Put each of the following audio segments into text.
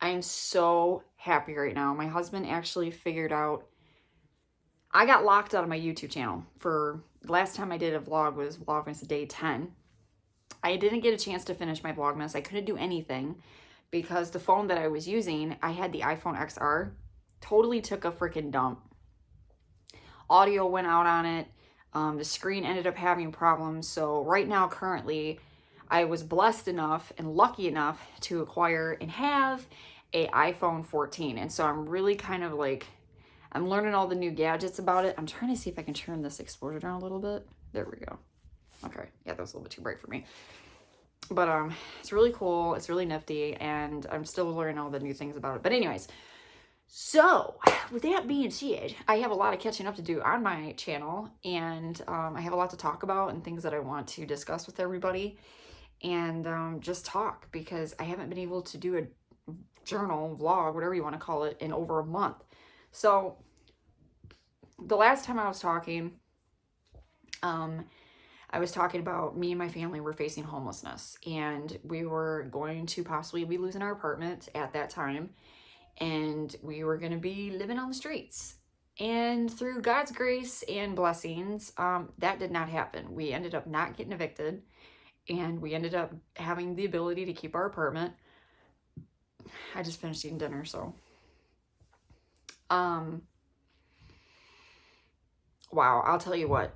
I'm so happy right now. My husband actually figured out, I got locked out of my YouTube channel for the last time I did a vlog was Vlogmas day 10. I didn't get a chance to finish my Vlogmas. I couldn't do anything because the phone that I was using, I had the iPhone XR, totally took a freaking dump. Audio went out on it. The screen ended up having problems. So right now, currently, I was blessed enough and lucky enough to acquire and have a iPhone 14. And so I'm really kind of like, I'm learning all the new gadgets about it. I'm trying to see if I can turn this exposure down a little bit. There we go. Okay, yeah, that was a little bit too bright for me. But it's really cool. It's really nifty, and I'm still learning all the new things about it. But anyways, so with that being said, I have a lot of catching up to do on my channel, and I have a lot to talk about and things that I want to discuss with everybody, and just talk, because I haven't been able to do a journal, vlog, whatever you want to call it, in over a month. So the last time I was talking, I was talking about me and my family were facing homelessness, and we were going to possibly be losing our apartment at that time, and we were going to be living on the streets. And through God's grace and blessings, that did not happen. We ended up not getting evicted, and we ended up having the ability to keep our apartment. I just finished eating dinner, so wow, I'll tell you what.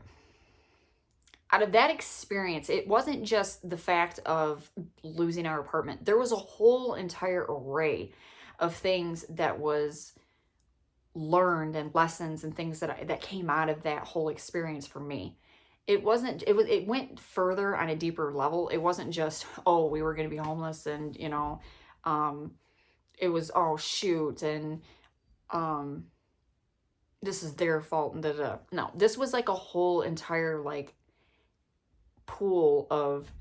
Out of that experience, it wasn't just the fact of losing our apartment. There was a whole entire array of things that was learned, and lessons and things that came out of that whole experience for me. It went further on a deeper level. It wasn't just, oh, we were going to be homeless, and it was, oh shoot, and this is their fault, and da-da. No, this was like a whole entire like pool of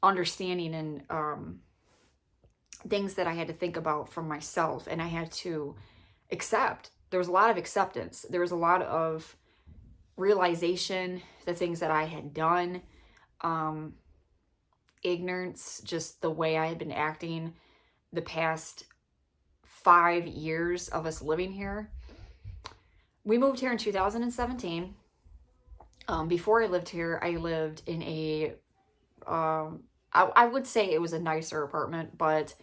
understanding and things that I had to think about for myself, and I had to accept. There was a lot of acceptance. There was a lot of realization, the things that I had done, ignorance, just the way I had been acting the past 5 years of us living here. We moved here in 2017. Before I lived here, I lived in a, I would say it was a nicer apartment, but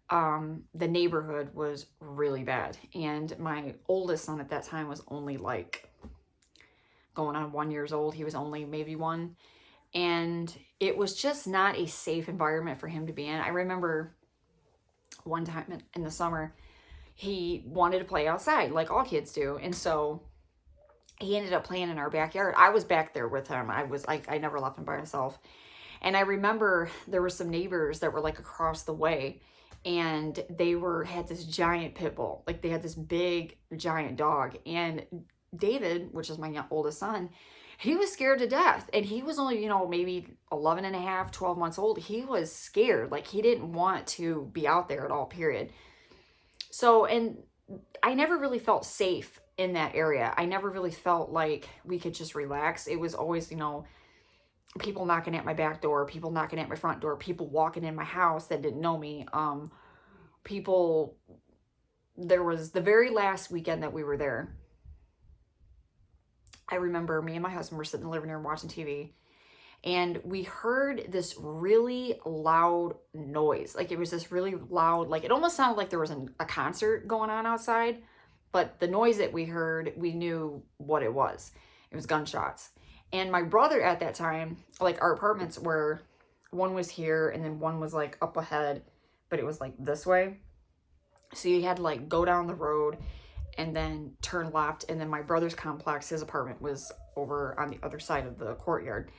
the neighborhood was really bad. And my oldest son at that time was only like going on 1 year old. He was only maybe one. And it was just not a safe environment for him to be in. I remember one time in the summer, he wanted to play outside like all kids do. And so he ended up playing in our backyard. I was back there with him. I never left him by himself. And I remember there were some neighbors that were like across the way, and they had this giant pit bull. Like they had this big giant dog. And David, which is my oldest son, he was scared to death. And he was only, maybe 11 and a half, 12 months old. He was scared. Like he didn't want to be out there at all, period. So, and I never really felt safe in that area. I never really felt like we could just relax. It was always, people knocking at my back door, people knocking at my front door, people walking in my house that didn't know me. There was the very last weekend that we were there. I remember me and my husband were sitting in the living room watching TV, and we heard this really loud noise. Like it was this really loud, like it almost sounded like there was a concert going on outside, but the noise that we heard, we knew what it was. It was gunshots. And my brother at that time, like our apartments were, one was here and then one was like up ahead, but it was like this way. So you had to like go down the road and then turn left. And then my brother's complex, his apartment was over on the other side of the courtyard.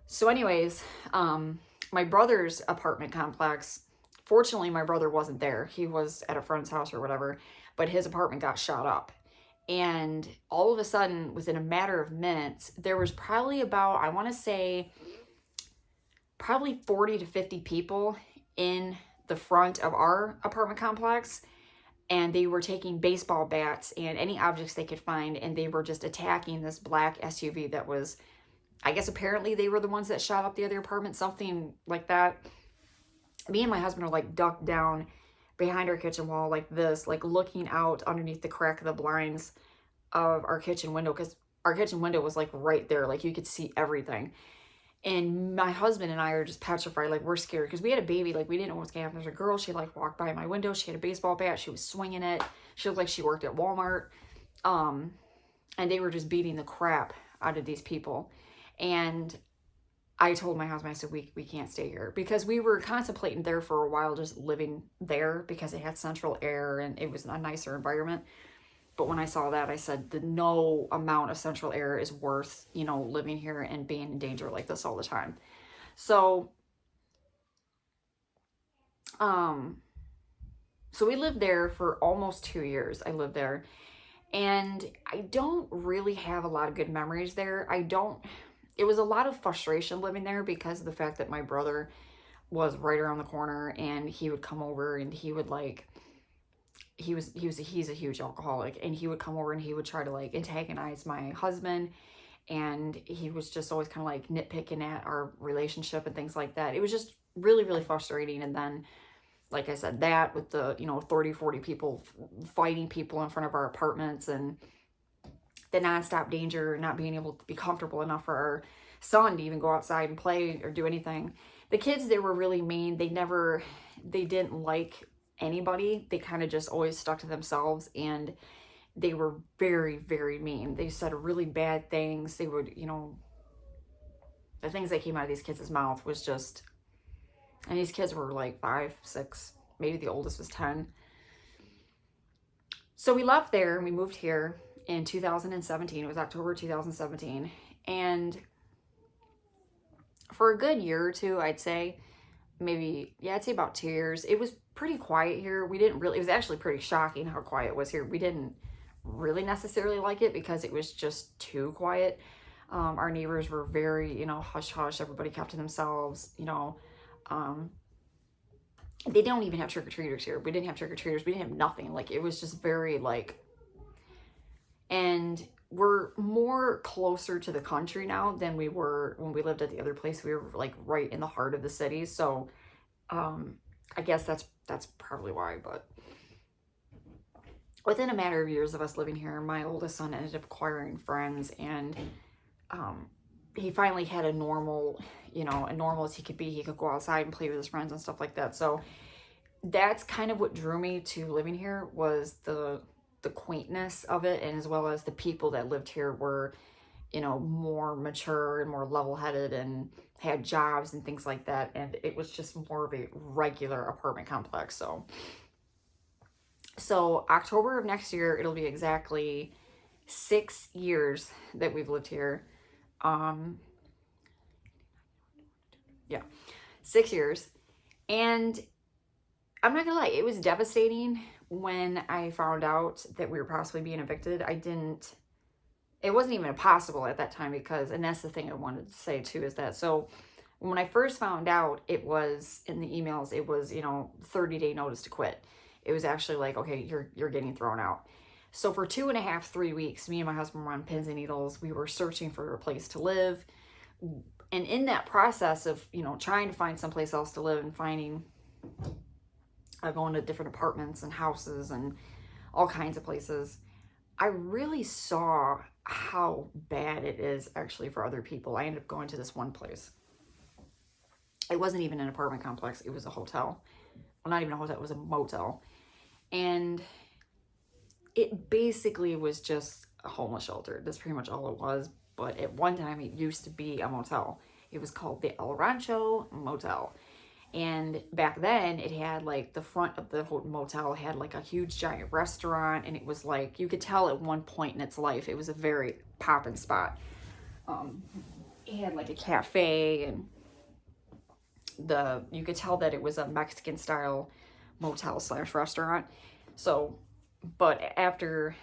So anyways, my brother's apartment complex, fortunately my brother wasn't there. He was at a friend's house or whatever, but his apartment got shot up. And all of a sudden, within a matter of minutes, there was probably about, I want to say, probably 40 to 50 people in the front of our apartment complex. And they were taking baseball bats and any objects they could find, and they were just attacking this black SUV that was, I guess apparently they were the ones that shot up the other apartment, something like that. Me and my husband are like ducked down behind our kitchen wall like this, like looking out underneath the crack of the blinds of our kitchen window, because our kitchen window was like right there, like you could see everything. And my husband and I are just petrified, like we're scared because we had a baby, like we didn't know what was gonna happen. There's a girl, she like walked by my window, she had a baseball bat, she was swinging it, she looked like she worked at Walmart. And they were just beating the crap out of these people. And I told my husband, I said, we can't stay here, because we were contemplating there for a while, just living there because it had central air and it was a nicer environment. But when I saw that, I said, no amount of central air is worth, you know, living here and being in danger like this all the time. So, so we lived there for almost 2 years. I lived there, and I don't really have a lot of good memories there. It was a lot of frustration living there because of the fact that my brother was right around the corner, and he would come over and he would like, he's a huge alcoholic, and he would come over and he would try to like antagonize my husband, and he was just always kind of like nitpicking at our relationship and things like that. It was just really, really frustrating. And then, like I said, that with the, you know, 30, 40 people fighting people in front of our apartments, and the nonstop danger, not being able to be comfortable enough for our son to even go outside and play or do anything. The kids, they were really mean. They didn't like anybody. They kind of just always stuck to themselves, and they were very, very mean. They said really bad things. They would, you know, the things that came out of these kids' mouth was just, and these kids were like 5, 6, maybe the oldest was 10. So we left there and we moved here in 2017. It was October 2017. And for a good year or two, I'd say, maybe, yeah, I'd say about 2 years, it was pretty quiet here. It was actually pretty shocking how quiet it was here. We didn't really necessarily like it because it was just too quiet. Our neighbors were very, you know, hush hush. Everybody kept to themselves, you know. They don't even have trick-or-treaters here. We didn't have trick-or-treaters. We didn't have nothing. Like, it was just very, like, and we're more closer to the country now than we were when we lived at the other place. We were, like, right in the heart of the city. So, I guess that's probably why. But within a matter of years of us living here, my oldest son ended up acquiring friends, and he finally had a normal, you know, as he could be. He could go outside and play with his friends and stuff like that. So that's kind of what drew me to living here, was the quaintness of it, and as well as the people that lived here were, you know, more mature and more level-headed and had jobs and things like that. And it was just more of a regular apartment complex. So October of next year, it'll be exactly 6 years that we've lived here. Yeah, 6 years. And I'm not gonna lie, it was devastating when I found out that we were possibly being evicted. It wasn't even possible at that time, because, and that's the thing I wanted to say too, is that, so when I first found out, it was in the emails, it was, you know, 30-day notice to quit. It was actually like, okay, you're getting thrown out. So for 2.5, 3 weeks, me and my husband were on pins and needles. We were searching for a place to live. And in that process of, you know, trying to find someplace else to live and finding, going to different apartments and houses and all kinds of places, I really saw how bad it is actually for other people. I ended up going to this one place. It wasn't even an apartment complex. It was a hotel. Well, not even a hotel. It was a motel. And it basically was just a homeless shelter. That's pretty much all it was. But at one time, it used to be a motel. It was called the El Rancho Motel. And back then, it had like the front of the motel had like a huge giant restaurant. And it was like, you could tell at one point in its life, it was a very poppin' spot. It had like a cafe, and you could tell that it was a Mexican style motel / restaurant. So, but after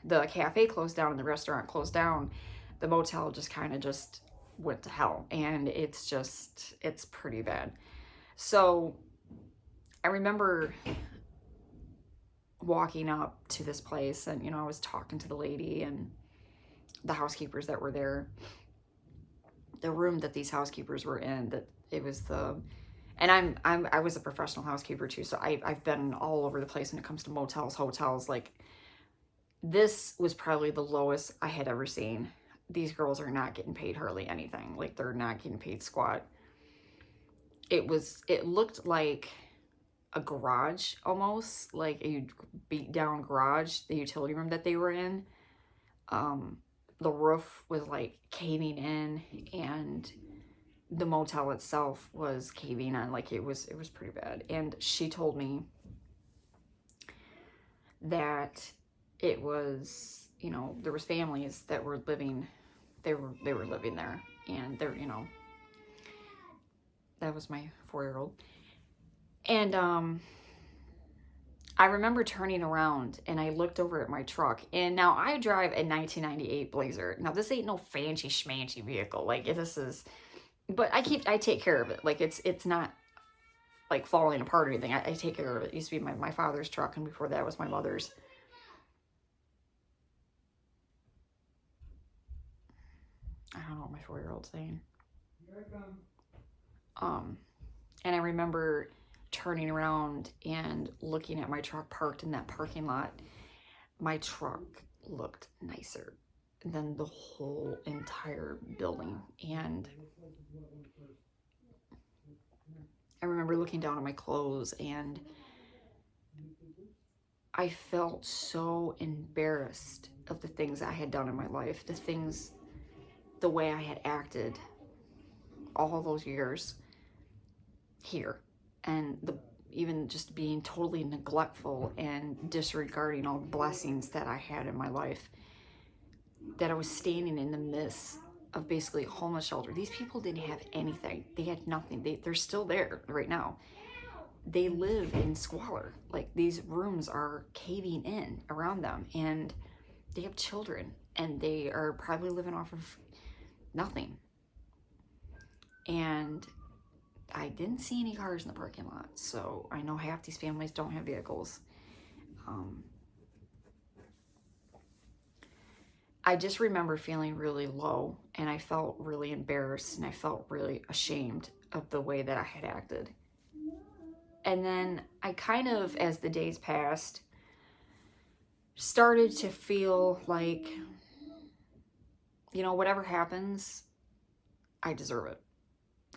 the cafe closed down and the restaurant closed down, the motel just kind of just went to hell. And it's pretty bad. So I remember walking up to this place, and, you know, I was talking to the lady and the housekeepers that were there. The room that these housekeepers were in, that it was And I was a professional housekeeper too, so I've been all over the place when it comes to motels, hotels. Like, this was probably the lowest I had ever seen. These girls are not getting paid hardly anything. Like, they're not getting paid squat. It looked like a garage almost, like a beat down garage, the utility room that they were in. The roof was like caving in, and the motel itself was caving in. Like, it was pretty bad. And she told me that it was, you know, there was families that were living, they were living there, and they're, you know, that was my 4-year-old. And I remember turning around and I looked over at my truck, and now I drive a 1998 Blazer. Now, this ain't no fancy schmancy vehicle. Like, this is, but I take care of it. Like, it's not like falling apart or anything. I take care of it. It used to be my father's truck, and before that was my mother's. I don't know what my 4-year-old's saying. And I remember turning around and looking at my truck parked in that parking lot. My truck looked nicer than the whole entire building. And I remember looking down at my clothes, and I felt so embarrassed of the things I had done in my life, the way I had acted all those years here, and even just being totally neglectful and disregarding all the blessings that I had in my life, that I was standing in the midst of basically a homeless shelter. These people didn't have anything. They had nothing. They're still there right now. They live in squalor. Like, these rooms are caving in around them, and they have children, and they are probably living off of nothing. And I didn't see any cars in the parking lot, so I know half these families don't have vehicles. I just remember feeling really low, and I felt really embarrassed, and I felt really ashamed of the way that I had acted. And then I kind of, as the days passed, started to feel like, you know, whatever happens, I deserve it,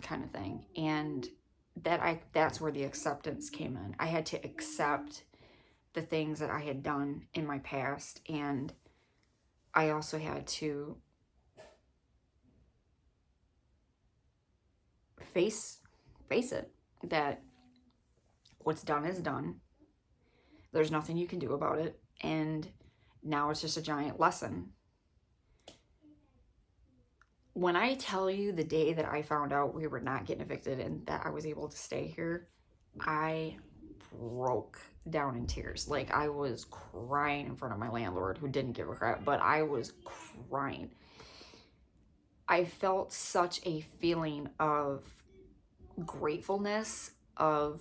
kind of thing. And that's where the acceptance came in. I had to accept the things that I had done in my past, and I also had to face it, that what's done is done. There's nothing you can do about it, and now it's just a giant lesson. When I tell you the day that I found out we were not getting evicted and that I was able to stay here, I broke down in tears. Like, I was crying in front of my landlord, who didn't give a crap, but I was crying. I felt such a feeling of gratefulness, of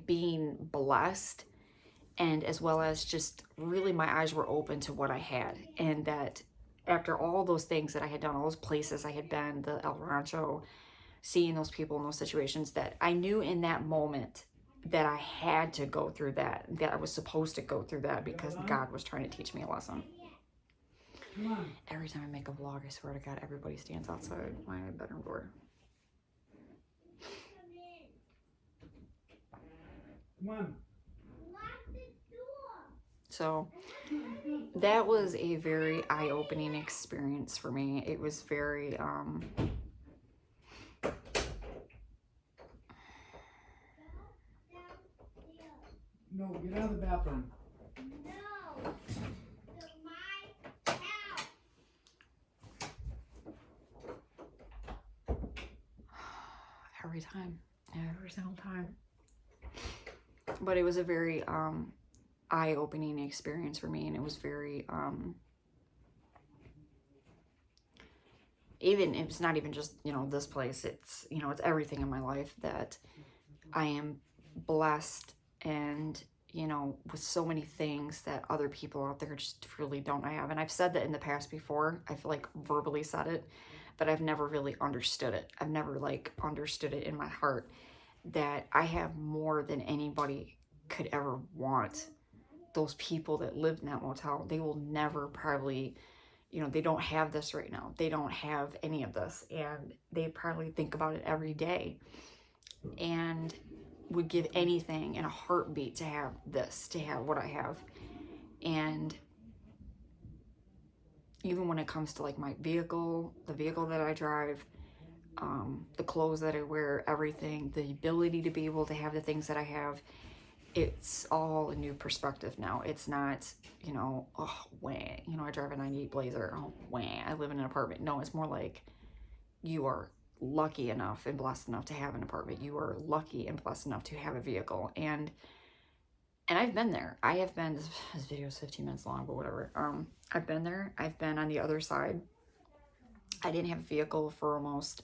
being blessed, and as well as just really my eyes were open to what I had, and that after all those things that I had done, all those places I had been, the El Rancho, seeing those people in those situations, that I knew in that moment that I had to go through that I was supposed to go through that, because God was trying to teach me a lesson. Every time I make a vlog, I swear to God, everybody stands outside my bedroom door. Come on. So that was a very eye-opening experience for me. It was very No, get out of the bathroom. No. My house. every time, every single time. But it was a very eye-opening experience for me, and it was very even, it's not even just, you know, this place, it's, you know, it's everything in my life, that I am blessed, and, you know, with so many things that other people out there just really don't have. And I've said that in the past before. I've like verbally said it, but I've never really understood it. I've never like understood it in my heart that I have more than anybody could ever want. Those people that lived in that motel, they will never probably, you know, they don't have this right now. They don't have any of this, and they probably think about it every day and would give anything in a heartbeat to have this, to have what I have. And even when it comes to like my vehicle, the vehicle that I drive, the clothes that I wear, everything, the ability to be able to have the things that I have, it's all a new perspective now. It's not, you know, oh, wah, you know, I drive a 98 Blazer, oh, wah, I live in an apartment. No, it's more like you are lucky enough and blessed enough to have an apartment. You are lucky and blessed enough to have a vehicle. And I've been there. I have been, this video is 15 minutes long, but whatever. I've been there. I've been on the other side. I didn't have a vehicle for almost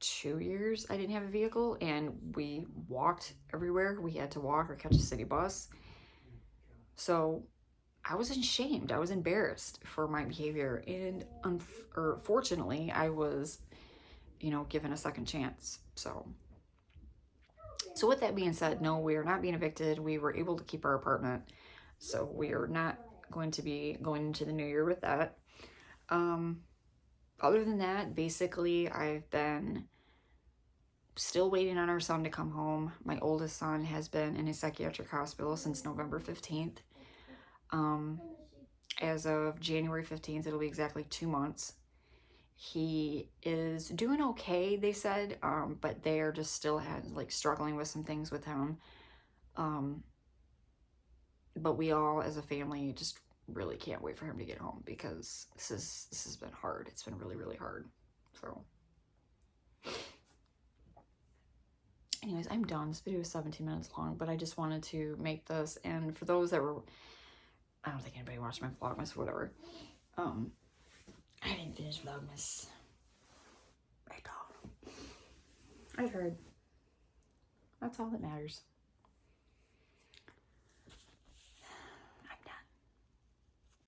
2 years. I didn't have a vehicle, and we walked everywhere. We had to walk or catch a city bus. So I was ashamed. I was embarrassed for my behavior, and fortunately, I was, you know, given a second chance. So with that being said, no, we are not being evicted. We were able to keep our apartment, so we are not going to be going into the new year with that. Other than that, basically, I've been still waiting on our son to come home. My oldest son has been in a psychiatric hospital since November 15th. As of January 15th, it'll be exactly 2 months. He is doing okay, they said, but they are just still like struggling with some things with him. But we all, as a family, just really can't wait for him to get home, because this has been hard. It's been really, really hard. So anyways, I'm done. This video is 17 minutes long, but I just wanted to make this. And for those that were, I don't think anybody watched my Vlogmas or whatever. I didn't finish Vlogmas at all. I tried. That's all that matters.